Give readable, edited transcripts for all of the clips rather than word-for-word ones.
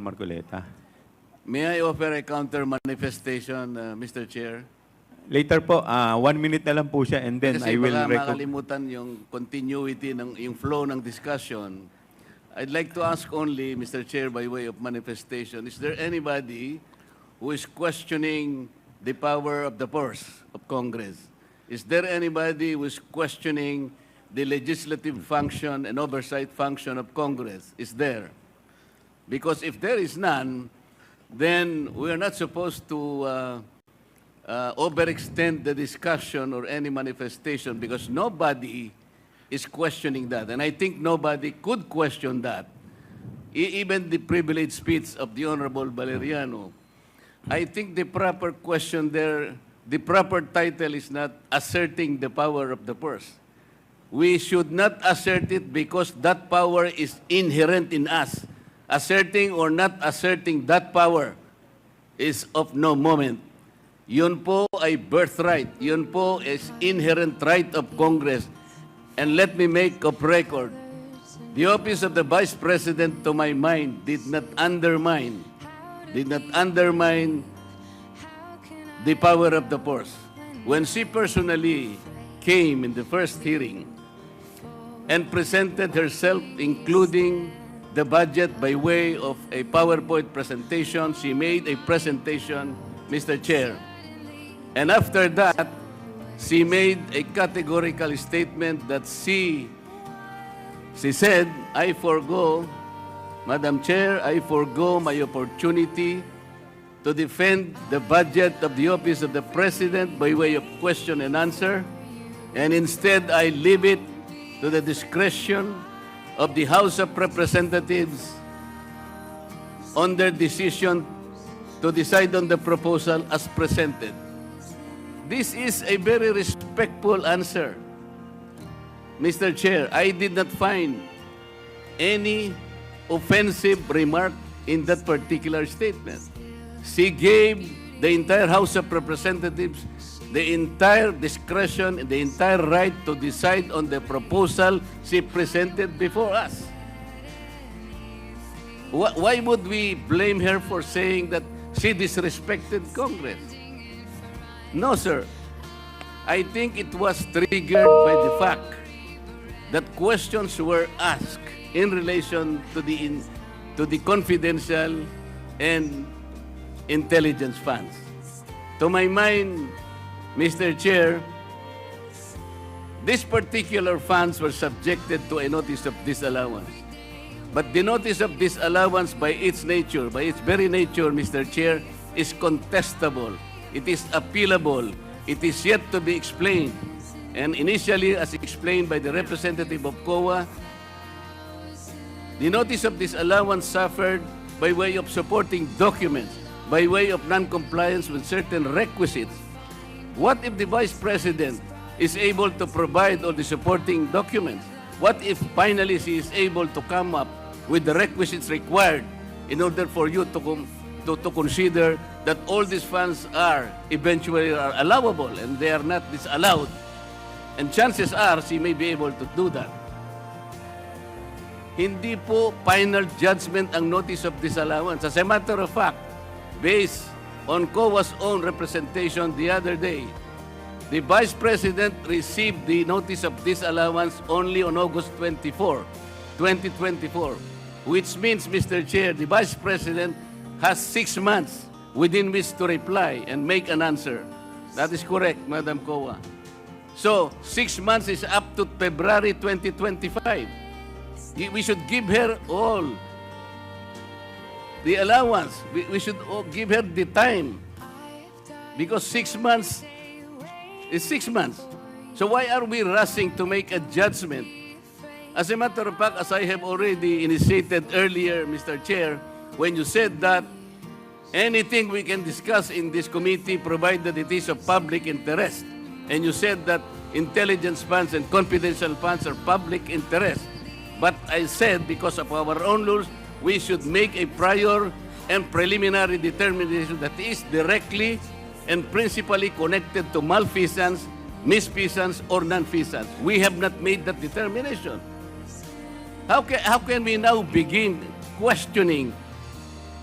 Marcoleta. May I offer a counter manifestation, Mr. Chair? Later po, 1 minute na lang po siya and then Kasi I will baka makalimutan yung continuity, yung flow ng discussion. I'd like to ask only, Mr. Chair, by way of manifestation, is there anybody who is questioning the power of the purse of Congress? Is there anybody who is questioning the legislative function and oversight function of Congress? Is there? Because if there is none, then we are not supposed to overextend the discussion or any manifestation because nobody is questioning that. And I think nobody could question that. Even the privileged speech of the Honorable Valeriano. I think the proper question there, the proper title is not asserting the power of the purse. We should not assert it because that power is inherent in us. Asserting or not asserting that power is of no moment. Yun po ay birthright. Yun po is inherent right of Congress. And let me make of record, the office of the Vice President, to my mind, did not undermine the power of the purse. When she personally came in the first hearing and presented herself, including the budget by way of a PowerPoint presentation, she made a presentation, Mr. Chair. And after that, she made a categorical statement that she said, I forgo, Madam Chair, I forgo my opportunity to defend the budget of the office of the President by way of question and answer, and instead I leave it to the discretion of the House of Representatives on their decision to decide on the proposal as presented. This is a very respectful answer. Mr. Chair, I did not find any offensive remark in that particular statement. She gave the entire House of Representatives the entire discretion, the entire right to decide on the proposal she presented before us. Why would we blame her for saying that she disrespected Congress? No, sir. I think it was triggered by the fact that questions were asked in relation to the confidential and intelligence funds. To my mind, Mr. Chair, these particular funds were subjected to a notice of disallowance. But the notice of disallowance by its nature, by its very nature, Mr. Chair, is contestable. It is appealable. It is yet to be explained. And initially, as explained by the representative of COA, the notice of disallowance suffered by way of supporting documents, by way of non-compliance with certain requisites. What if the Vice President is able to provide all the supporting documents? What if finally she is able to come up with the requisites required in order for you to consider that all these funds are eventually allowable and they are not disallowed? And chances are she may be able to do that. Hindi po final judgment ang notice of disallowance. As a matter of fact, based on COA's own representation the other day, the Vice President received the notice of disallowance only on August 24, 2024, which means, Mr. Chair, the Vice President has 6 months within which to reply and make an answer. That is correct, Madam COA. So, 6 months is up to February 2025. We should give her all the allowance. We should give her the time because 6 months is 6 months. So why are we rushing to make a judgment? As a matter of fact, as I have already initiated earlier, Mr. Chair, when you said that anything we can discuss in this committee provided it is of public interest, and you said that intelligence funds and confidential funds are public interest. But I said because of our own rules, we should make a prior and preliminary determination that is directly and principally connected to malfeasance, misfeasance, or non-feasance. We have not made that determination. How can we now begin questioning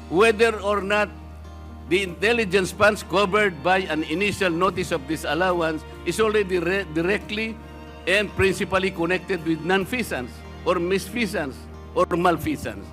whether or not the intelligence funds covered by an initial notice of disallowance is already directly and principally connected with nonfeasance or misfeasance or malfeasance.